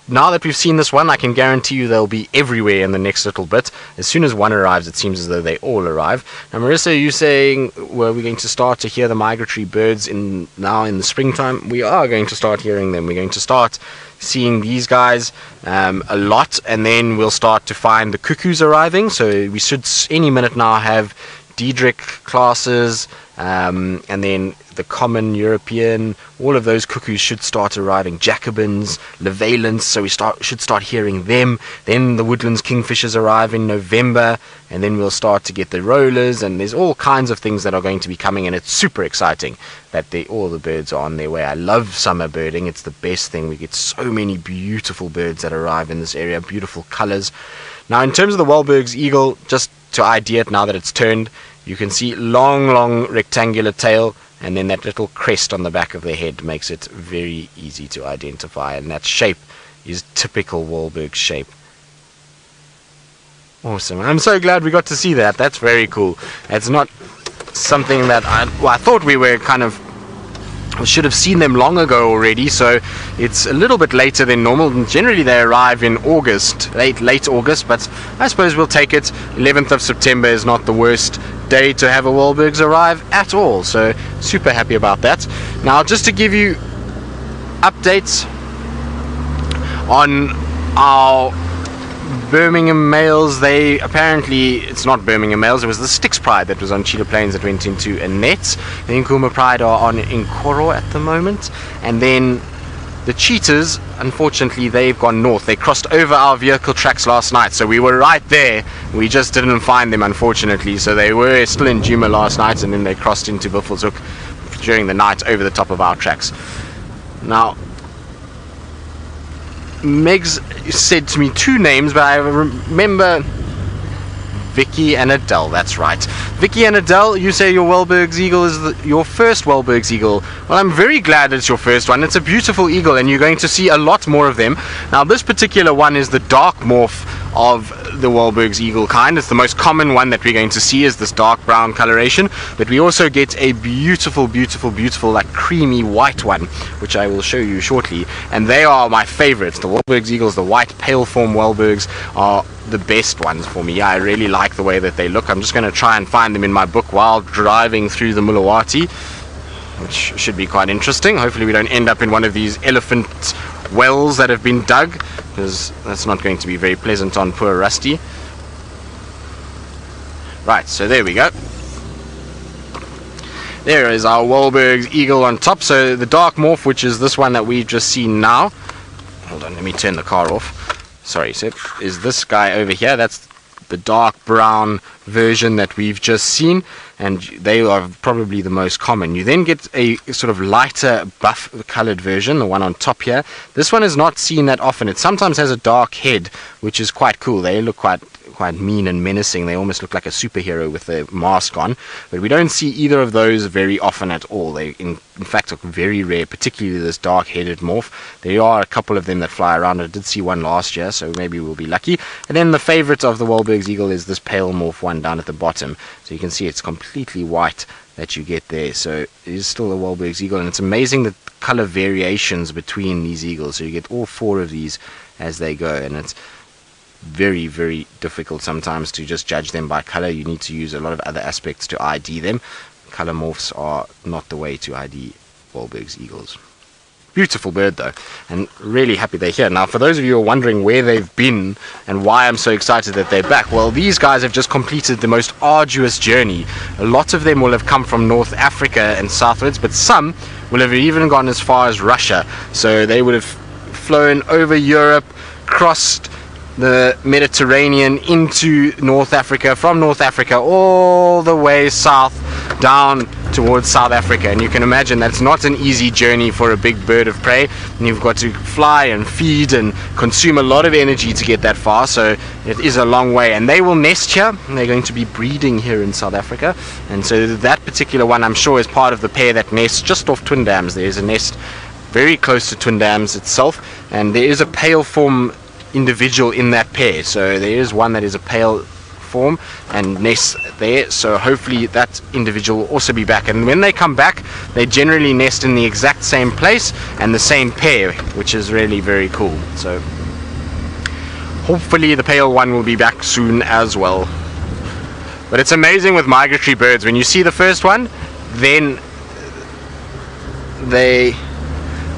now that we've seen this one, I can guarantee you they'll be everywhere in the next little bit. As soon as one arrives, it seems as though they all arrive. Now, Marissa, you saying, well, we're going to start to hear the migratory birds now in the springtime? We are going to start hearing them. We're going to start seeing these guys a lot, and then we'll start to find the cuckoos arriving. So we should any minute now have Diedrich classes, and then the common European, all of those cuckoos should start arriving. Jacobins, Levalents, so we should start hearing them. Then the woodlands kingfishers arrive in November, and then we'll start to get the rollers, and there's all kinds of things that are going to be coming, and it's super exciting that all the birds are on their way. I love summer birding. It's the best thing. We get so many beautiful birds that arrive in this area, beautiful colors. Now, in terms of the Wildebeest eagle, just to ID it now that it's turned, you can see long rectangular tail, and then that little crest on the back of the head makes it very easy to identify, and that shape is typical Wildebeest shape. Awesome. I'm so glad we got to see that. That's very cool. It's not something that I thought we were we should have seen them long ago already, so it's a little bit later than normal. Generally they arrive in August, late August, but I suppose we'll take it. 11th of September is not the worst day to have a Wildebeest arrive at all, so super happy about that. Now, just to give you updates on our Birmingham males, it's not Birmingham males, it was the Styx Pride that was on Cheetah Plains that went into a net. The Nkuma Pride are on Nkoro at the moment, and then the cheetahs, unfortunately, they've gone north. They crossed over our vehicle tracks last night, so we were right there. We just didn't find them, unfortunately. So they were still in Djuma last night, and then they crossed into Buffelshoek during the night over the top of our tracks. Now, Megs said to me two names, but I remember Vicky and Adele. That's right. Vicky and Adele, you say your Wildebeest eagle is your first Wildebeest eagle. Well, I'm very glad it's your first one. It's a beautiful eagle, and you're going to see a lot more of them. Now, this particular one is the dark morph of the Wildebeest eagle kind. It's the most common one that we're going to see, is this dark brown coloration, but we also get a beautiful like creamy white one, which I will show you shortly, and they are my favorites. The Wildebeest eagles, the white pale form Wildebeest, are the best ones for me. I really like the way that they look. I'm just going to try and find them in my book while driving through the Mulawati, which should be quite interesting. Hopefully we don't end up in one of these elephant wells that have been dug, because that's not going to be very pleasant on poor Rusty. Right, so there we go. There is our Wildebeest eagle on top. So the dark morph, which is this one that we've just seen now. Hold on, let me turn the car off. Sorry, Sept, is this guy over here. That's the dark brown version that we've just seen, and they are probably the most common. You then get a sort of lighter buff colored version, the one on top here. This one is not seen that often. It sometimes has a dark head, which is quite cool. They look quite mean and menacing. They almost look like a superhero with a mask on, but we don't see either of those very often at all. They in fact are very rare, particularly this dark headed morph. There are a couple of them that fly around. I did see one last year, so maybe we'll be lucky. And then the favorite of the Wildebeest eagle is this pale morph one down at the bottom. So you can see it's completely white that you get there. So it is still a Wildebeest eagle, and it's amazing the color variations between these eagles. So you get all four of these as they go, and it's very difficult sometimes to just judge them by color. You need to use a lot of other aspects to ID them. Color morphs are not the way to ID Wildebeest eagles. Beautiful bird though, and really happy they're here. Now, for those of you who are wondering where they've been and why I'm so excited that they're back, well, these guys have just completed the most arduous journey. A lot of them will have come from North Africa and southwards, but some will have even gone as far as Russia. So they would have flown over Europe, crossed the Mediterranean into North Africa, from North Africa all the way south down towards South Africa, and you can imagine that's not an easy journey for a big bird of prey, and you've got to fly and feed and consume a lot of energy to get that far, so it is a long way. And they will nest here, and they're going to be breeding here in South Africa, and so that particular one, I'm sure, is part of the pair that nests just off Twin Dams. There's a nest very close to Twin Dams itself, and there is a pale form individual in that pair, so there is one that is a pale form and nests there, so hopefully that individual will also be back. And when they come back, they generally nest in the exact same place and the same pair, which is really very cool. So hopefully the pale one will be back soon as well. But it's amazing with migratory birds, when you see the first one, then they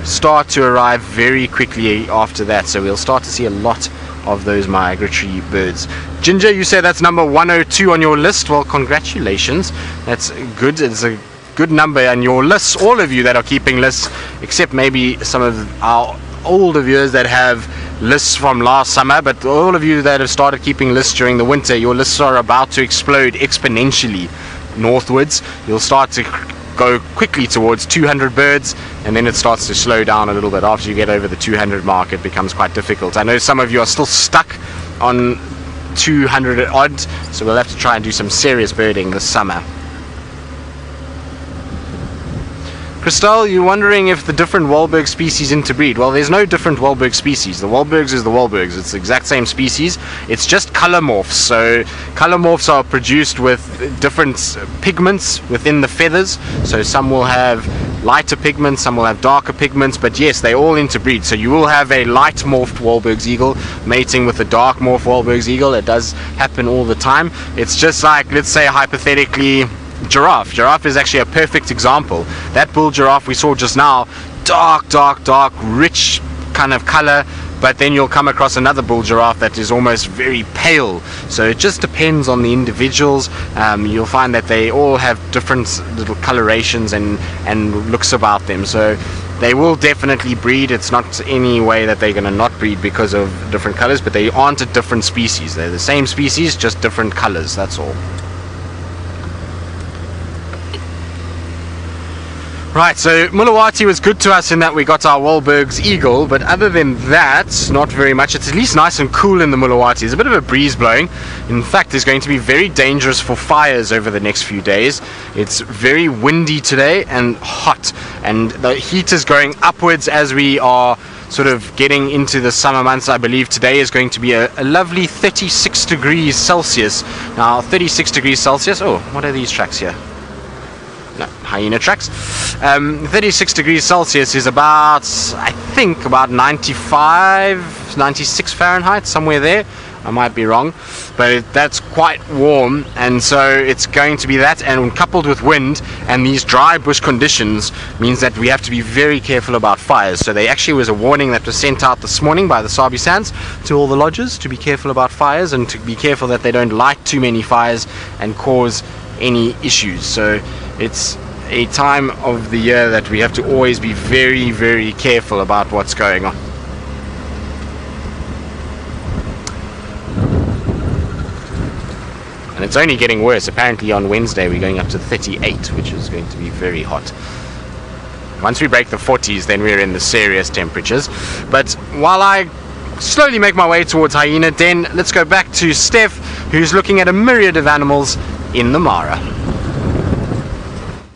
start to arrive very quickly after that, so we'll start to see a lot of those migratory birds. Ginger, you say that's number 102 on your list. Well, congratulations, that's good. It's a good number on your lists, all of you that are keeping lists, except maybe some of our older viewers that have lists from last summer, but all of you that have started keeping lists during the winter, your lists are about to explode exponentially northwards. You'll start to go quickly towards 200 birds, and then it starts to slow down a little bit. After you get over the 200 mark, it becomes quite difficult. I know some of you are still stuck on 200 odd, so we'll have to try and do some serious birding this summer. Christelle, you're wondering if the different Wahlberg species interbreed. Well, there's no different Wahlberg species. The Wahlbergs is the Wahlbergs. It's the exact same species. It's just color morphs. So color morphs are produced with different pigments within the feathers. So some will have lighter pigments, some will have darker pigments, but yes, they all interbreed. So you will have a light morphed Wahlberg's eagle mating with a dark morphed Wahlberg's eagle. It does happen all the time. It's just like, let's say hypothetically, giraffe. Giraffe is actually a perfect example. That bull giraffe we saw just now, dark, rich kind of color, but then you'll come across another bull giraffe that is almost very pale. So it just depends on the individuals. You'll find that they all have different little colorations and looks about them. So they will definitely breed. It's not any way that they're going to not breed because of different colors, but they aren't a different species. They're the same species, just different colors, that's all. Right, so Mulawati was good to us in that we got our Wahlberg's eagle, but other than that, not very much. It's at least nice and cool in the Mulawati. There's a bit of a breeze blowing. In fact, it's going to be very dangerous for fires over the next few days. It's very windy today and hot, and the heat is going upwards as we are sort of getting into the summer months. I believe today is going to be a lovely 36 degrees Celsius. Now, 36 degrees Celsius, oh, what are these tracks here? No, hyena tracks. 36 degrees Celsius is about, I think, about 95, 96 Fahrenheit, somewhere there. I might be wrong, but that's quite warm, and so it's going to be that, and coupled with wind and these dry bush conditions means that we have to be very careful about fires. So there actually was a warning that was sent out this morning by the Sabi Sands to all the lodges to be careful about fires and to be careful that they don't light too many fires and cause any issues. So it's a time of the year that we have to always be very, very careful about what's going on. And it's only getting worse. Apparently on Wednesday we're going up to 38, which is going to be very hot. Once we break the 40s, then we're in the serious temperatures. But while I slowly make my way towards Hyena Den, let's go back to Steph, who's looking at a myriad of animals in the Mara.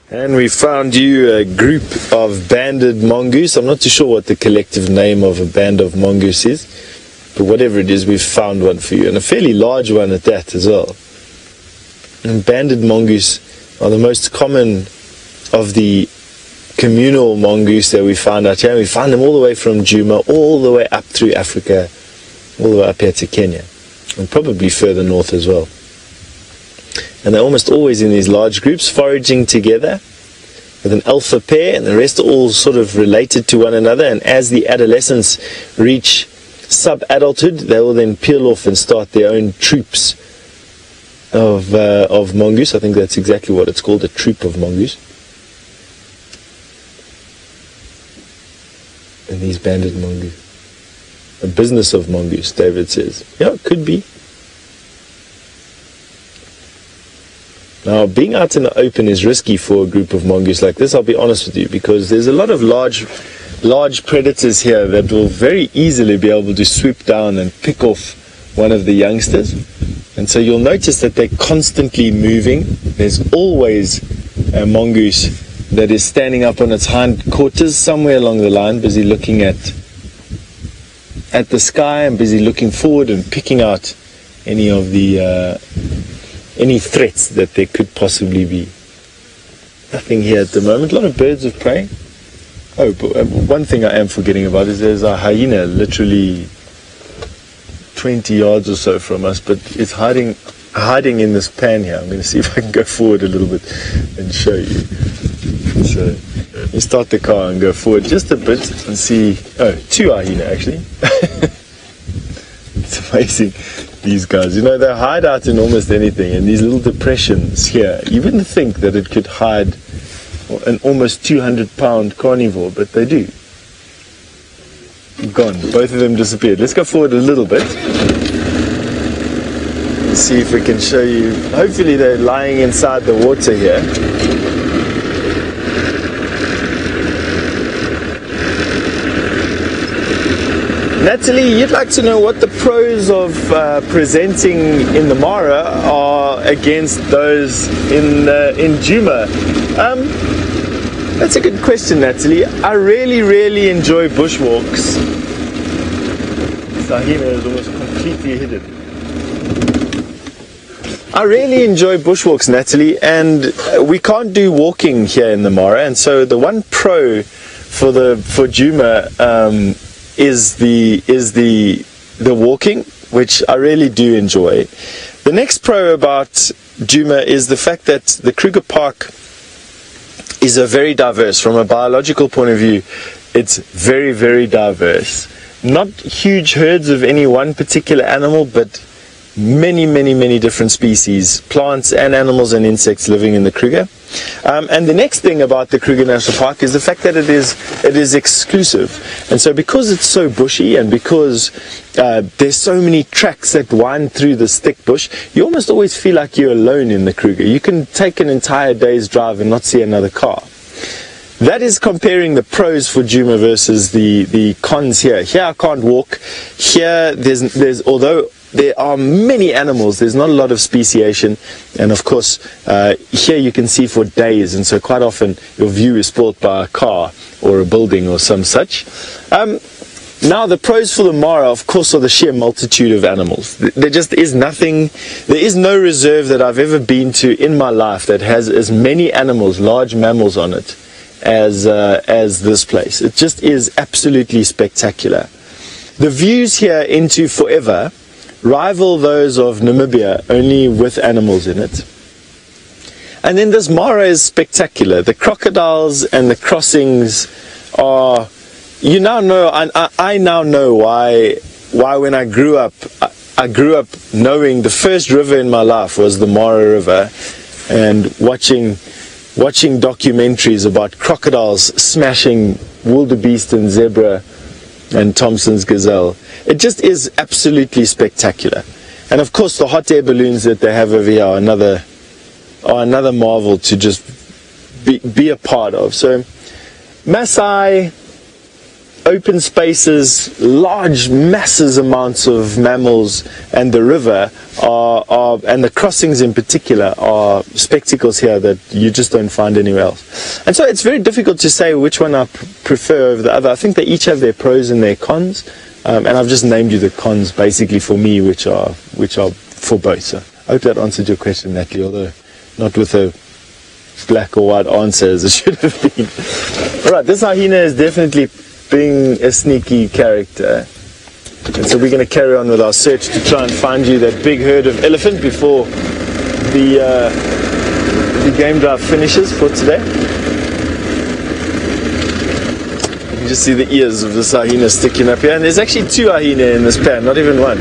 And we found you a group of banded mongoose. I'm not too sure what the collective name of a band of mongoose is, but whatever it is, we've found one for you, and a fairly large one at that as well. And banded mongoose are the most common of the communal mongoose that we found out here. We found them all the way from Djuma, all the way up through Africa, all the way up here to Kenya, and probably further north as well. And they're almost always in these large groups, foraging together with an alpha pair, and the rest are all sort of related to one another. And as the adolescents reach sub-adulthood, they will then peel off and start their own troops of mongoose. I think that's exactly what it's called, a troop of mongoose. And these banded mongoose. A business of mongoose, David says. Yeah, it could be. Now, being out in the open is risky for a group of mongoose like this, I'll be honest with you, because there's a lot of large predators here that will very easily be able to swoop down and pick off one of the youngsters. And so you'll notice that they're constantly moving. There's always a mongoose that is standing up on its hind quarters somewhere along the line, busy looking at the sky and busy looking forward and picking out any of the any threats that there could possibly be. Nothing here at the moment. A lot of birds of prey. Oh, but one thing I am forgetting about is there's a hyena literally 20 yards or so from us, but it's hiding in this pan here. I'm going to see if I can go forward a little bit and show you. So you start the car and go forward just a bit and see. Oh, two hyena actually. It's amazing, these guys. You know, they hide out in almost anything, and these little depressions here, you wouldn't think that it could hide an almost 200-pound carnivore, but they do. Gone. Both of them disappeared. Let's go forward a little bit. Let's see if we can show you. Hopefully they're lying inside the water here. Natalie, you'd like to know what the pros of presenting in the Mara are against those in Djuma. That's a good question, Natalie. I really enjoy bushwalks. Hyena is almost completely hidden. I really enjoy bushwalks, Natalie, and we can't do walking here in the Mara, and so the one pro for Djuma is the walking, which I really do enjoy. The next pro about Djuma is the fact that the Kruger Park is a very diverse, from a biological point of view, it's very diverse. Not huge herds of any one particular animal, but many different species, plants and animals and insects living in the Kruger. And the next thing about the Kruger National Park is the fact that it is exclusive. And so because it's so bushy and because there's so many tracks that wind through this thick bush, you almost always feel like you're alone in the Kruger. You can take an entire day's drive and not see another car. That is comparing the pros for Djuma versus the cons here. Here I can't walk. Here there's although there are many animals, there's not a lot of speciation, and of course here you can see for days, and so quite often your view is spoilt by a car or a building or some such. Now the pros for the Mara, of course, are the sheer multitude of animals. There just is nothing, there is no reserve that I've ever been to in my life that has as many animals, large mammals on it as this place. It just is absolutely spectacular. The views here into forever rival those of Namibia, only with animals in it. And then this Mara is spectacular. The crocodiles and the crossings are, you now know, I now know why when I grew up knowing the first river in my life was the Mara River, and watching documentaries about crocodiles smashing wildebeest and zebra and Thompson's gazelle. It just is absolutely spectacular. And of course the hot air balloons that they have over here are another marvel to just be a part of. So Maasai, open spaces, large masses amounts of mammals, and the river and the crossings in particular are spectacles here that you just don't find anywhere else. And so it's very difficult to say which one I prefer over the other. I think they each have their pros and their cons, and I've just named you the cons basically for me, which are for both. So I hope that answered your question, Natalie, although not with a black or white answer as it should have been. Alright, this hyena is definitely being a sneaky character, and so we're going to carry on with our search to try and find you that big herd of elephant before the game drive finishes for today. You can just see the ears of this hyena sticking up here, and there's actually two hyena in this pan, not even one.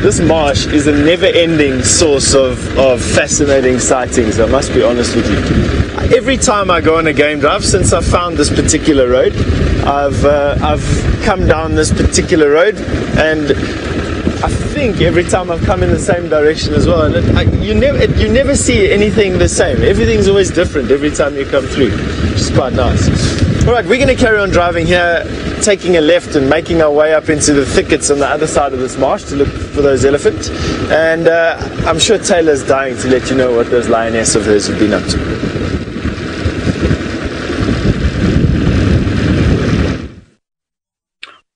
this marsh is a never-ending source of fascinating sightings, I must be honest with you. Every time I go on a game drive, since I found this particular road, I've come down this particular road, and I think every time I've come in the same direction as well, and you never see anything the same. Everything's always different every time you come through, which is quite nice. Alright, we're going to carry on driving here, taking a left and making our way up into the thickets on the other side of this marsh to look for those elephants. And I'm sure Taylor's dying to let you know what those lioness of hers have been up to.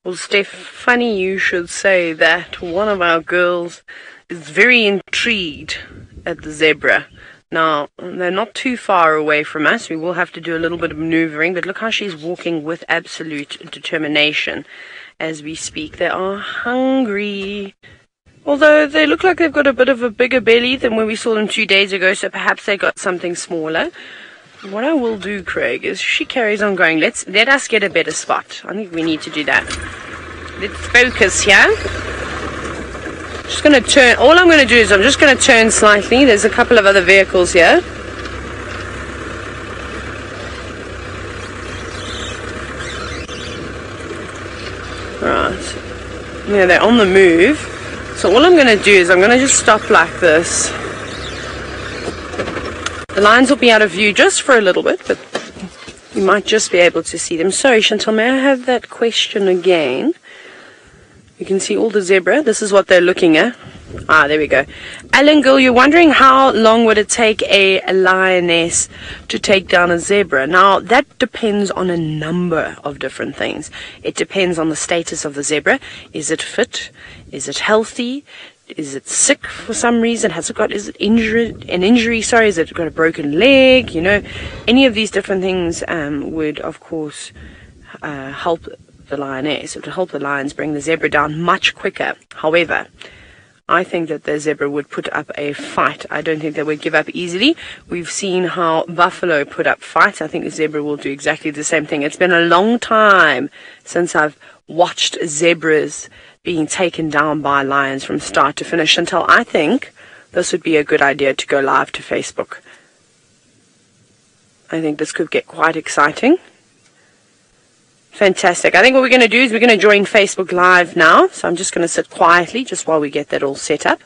Well, Steph, funny you should say that. One of our girls is very intrigued at the zebra. Now, they're not too far away from us. We will have to do a little bit of maneuvering, but look how she's walking with absolute determination as we speak. They are hungry. Although they look like they've got a bit of a bigger belly than when we saw them 2 days ago, so perhaps they got something smaller. What I will do, Craig, is she carries on going. Let us get a better spot. I think we need to do that. Let's focus here. Just going to turn. All I'm going to do is I'm just going to turn slightly. There's a couple of other vehicles here. Right. Yeah, they're on the move. So all I'm going to do is I'm going to just stop like this. The lions will be out of view just for a little bit, but you might just be able to see them. Sorry, Chantal, may I have that question again? You can see all the zebra. This is what they're looking at. Ah, there we go. Alan Gill, you're wondering how long would it take a lioness to take down a zebra? Now, that depends on a number of different things. It depends on the status of the zebra. Is it fit? Is it healthy? Is it sick for some reason? Has it got, is it injured? An injury, sorry, has it got a broken leg? You know, any of these different things would, of course, help the lioness. It would help the lions bring the zebra down much quicker. However, I think that the zebra would put up a fight. I don't think they would give up easily. We've seen how buffalo put up fights. I think the zebra will do exactly the same thing. It's been a long time since I've watched zebras being taken down by lions from start to finish. Until I think this would be a good idea to go live to Facebook. I think this could get quite exciting. Fantastic. I think what we're going to do is we're going to join Facebook Live now. So I'm just going to sit quietly just while we get that all set up.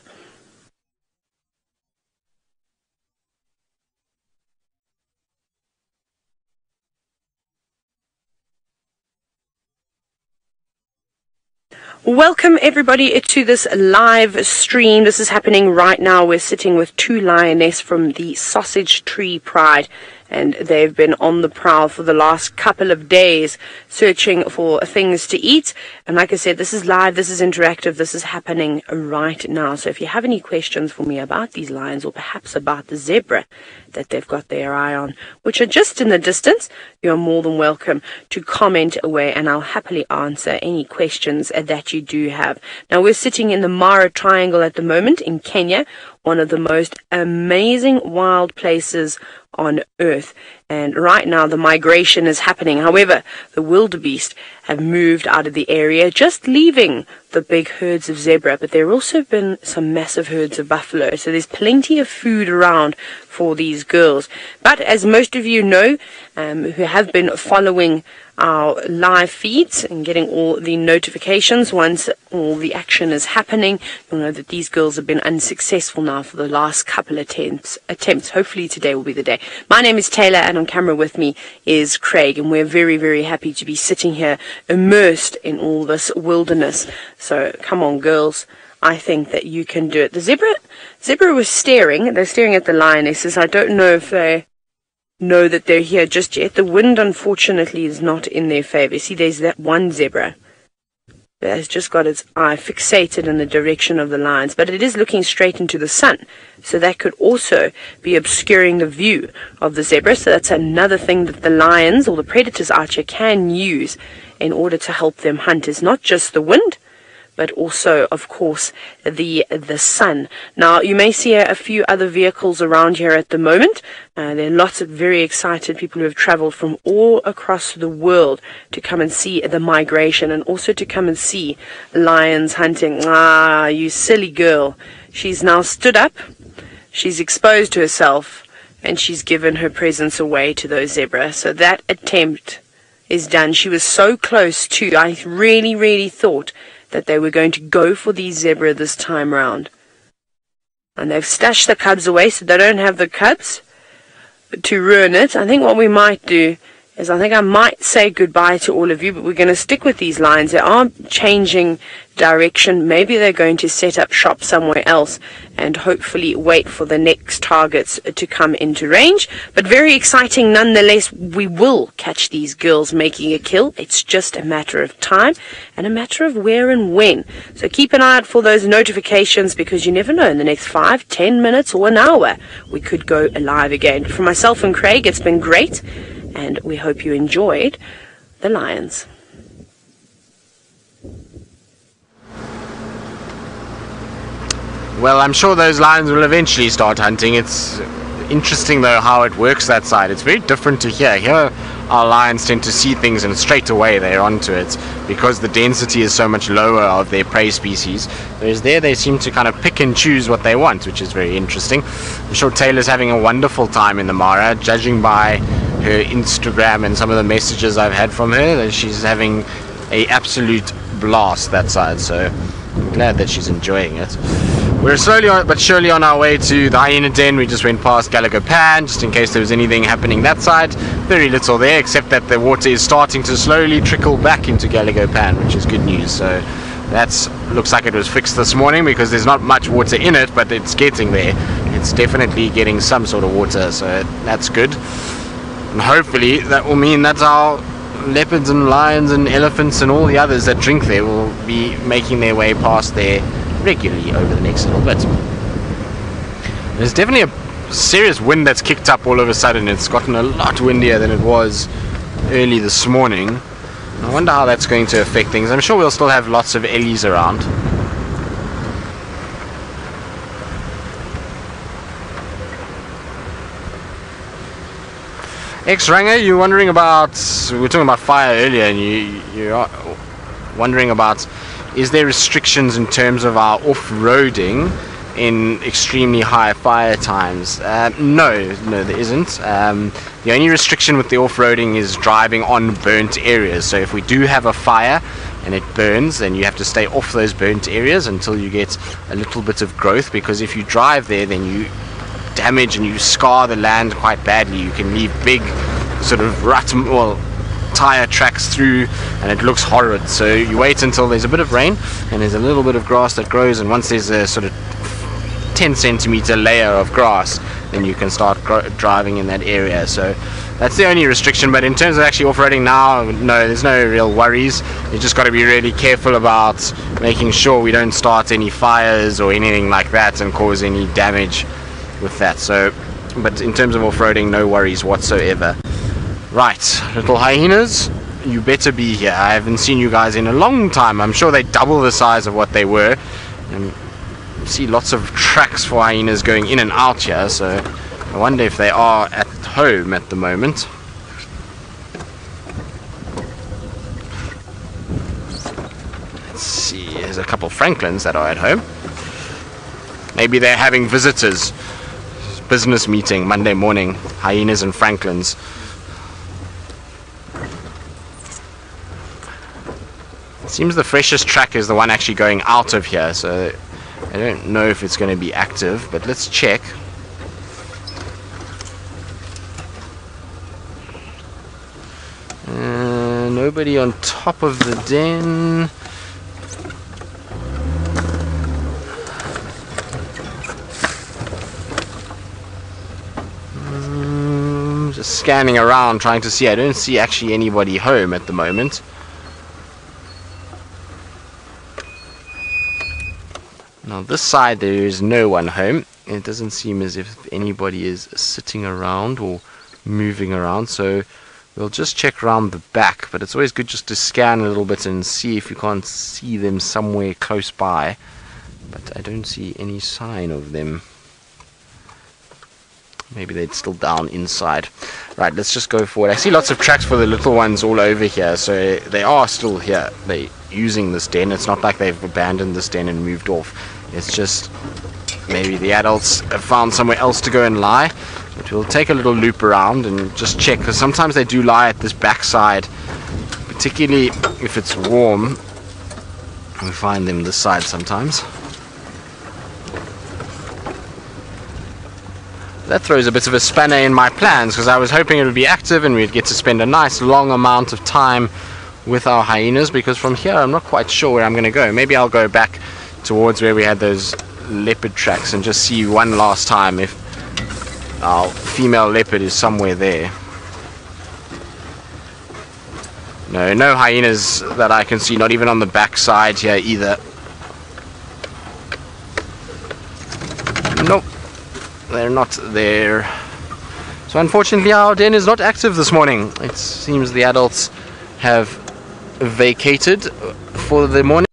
Welcome everybody to this live stream. This is happening right now. We're sitting with two lionesses from the Sausage Tree Pride, and they've been on the prowl for the last couple of days searching for things to eat. And like I said, this is live, this is interactive, this is happening right now. So if you have any questions for me about these lions or perhaps about the zebra that they've got their eye on, which are just in the distance, you're more than welcome to comment away, and I'll happily answer any questions that you do have. Now, we're sitting in the Mara Triangle at the moment in Kenya, one of the most amazing wild places on earth, and right now the migration is happening. However, the wildebeest have moved out of the area, just leaving the big herds of zebra, but there have also been some massive herds of buffalo, so there's plenty of food around for these girls. But as most of you know, who have been following our live feeds and getting all the notifications once all the action is happening, you'll know that these girls have been unsuccessful now for the last couple of attempts. Hopefully today will be the day. My name is Taylor, and on camera with me is Craig, and we're very, very happy to be sitting here immersed in all this wilderness. So come on, girls. I think that you can do it. The zebra was staring. They're staring at the lionesses. I don't know if they know that they're here just yet. The wind, unfortunately, is not in their favor. See, there's that one zebra that has just got its eye fixated in the direction of the lions, but it is looking straight into the sun, so that could also be obscuring the view of the zebra. So that's another thing that the lions or the predators out here can use in order to help them hunt. Is not just the wind, but also, of course, the sun. Now, you may see a few other vehicles around here at the moment. There are lots of very excited people who have traveled from all across the world to come and see the migration and also to come and see lions hunting. Ah, you silly girl. She's now stood up, she's exposed herself, and she's given her presence away to those zebras. So that attempt is done. She was so close to, I really, really thought that they were going to go for the zebra this time round. And they've stashed the cubs away so they don't have the cubs to ruin it. I think what we might do is I might say goodbye to all of you, but we're going to stick with these lions. They are changing direction. Maybe they're going to set up shop somewhere else and hopefully wait for the next targets to come into range. But very exciting nonetheless. We will catch these girls making a kill. It's just a matter of time and a matter of where and when. So keep an eye out for those notifications, because you never know, in the next 5, 10 minutes or an hour, we could go live again. For myself and Craig, it's been great, and we hope you enjoyed the lions. Well, I'm sure those lions will eventually start hunting. It's interesting though how it works that side. It's very different to here. Here our lions tend to see things and straight away they're onto it because the density is so much lower of their prey species. Whereas there they seem to kind of pick and choose what they want, which is very interesting. I'm sure Taylor's having a wonderful time in the Mara, judging by her Instagram and some of the messages I've had from her, that she's having an absolute blast that side. So I'm glad that she's enjoying it. We're slowly but surely on our way to the hyena den. We just went past Gallagher Pan just in case there was anything happening that side. Very little there, except that the water is starting to slowly trickle back into Gallagher Pan, which is good news. So that looks like it was fixed this morning, because there's not much water in it, but it's getting there. It's definitely getting some sort of water, so that's good. And hopefully that will mean that our leopards and lions and elephants and all the others that drink there will be making their way past there regularly over the next little bit. There's definitely a serious wind that's kicked up all of a sudden. It's gotten a lot windier than it was early this morning. I wonder how that's going to affect things. I'm sure we'll still have lots of ellies around. X-Ranger, you're wondering about, we were talking about fire earlier, and you are wondering about, is there restrictions in terms of our off-roading in extremely high fire times? No, there isn't. The only restriction with the off-roading is driving on burnt areas. So if we do have a fire and it burns, then you have to stay off those burnt areas until you get a little bit of growth, because if you drive there, then you damage and you scar the land quite badly. You can leave big sort of tire tracks through, and it looks horrid. So you wait until there's a bit of rain and there's a little bit of grass that grows, and once there's a sort of 10 centimeter layer of grass, then you can start driving in that area. So that's the only restriction. But in terms of actually off-roading now, no, there's no real worries. You just got to be really careful about making sure we don't start any fires or anything like that and cause any damage with that. So, but in terms of off-roading, no worries whatsoever. Right, little hyenas, you better be here. I haven't seen you guys in a long time. I'm sure they double the size of what they were. And you see lots of tracks for hyenas going in and out here, so I wonder if they are at home at the moment. Let's see, there's a couple of Franklins that are at home. Maybe they're having visitors. Business meeting Monday morning, hyenas and Franklins. Seems the freshest track is the one actually going out of here, so I don't know if it's going to be active, but let's check. Nobody on top of the den. Just scanning around trying to see. I don't see actually anybody home at the moment. Now this side there is no one home. It doesn't seem as if anybody is sitting around or moving around, so We'll just check around the back, but it's always good just to scan a little bit and see if you can't see them somewhere close by. But I don't see any sign of them. Maybe they're still down inside. Right, let's just go forward. I see lots of tracks for the little ones all over here, so they are still here. They're using this den. It's not like they've abandoned this den and moved off. It's just maybe the adults have found somewhere else to go and lie. But we'll take a little loop around and just check, because sometimes they do lie at this backside, particularly if it's warm. We find them this side sometimes. That throws a bit of a spanner in my plans, because I was hoping it would be active and we'd get to spend a nice long amount of time with our hyenas, because from here I'm not quite sure where I'm going to go. Maybe I'll go back towards where we had those leopard tracks and just see one last time if our female leopard is somewhere there. No hyenas that I can see, not even on the back side here either. Nope, they're not there. So unfortunately our den is not active this morning. It seems the adults have vacated for the morning.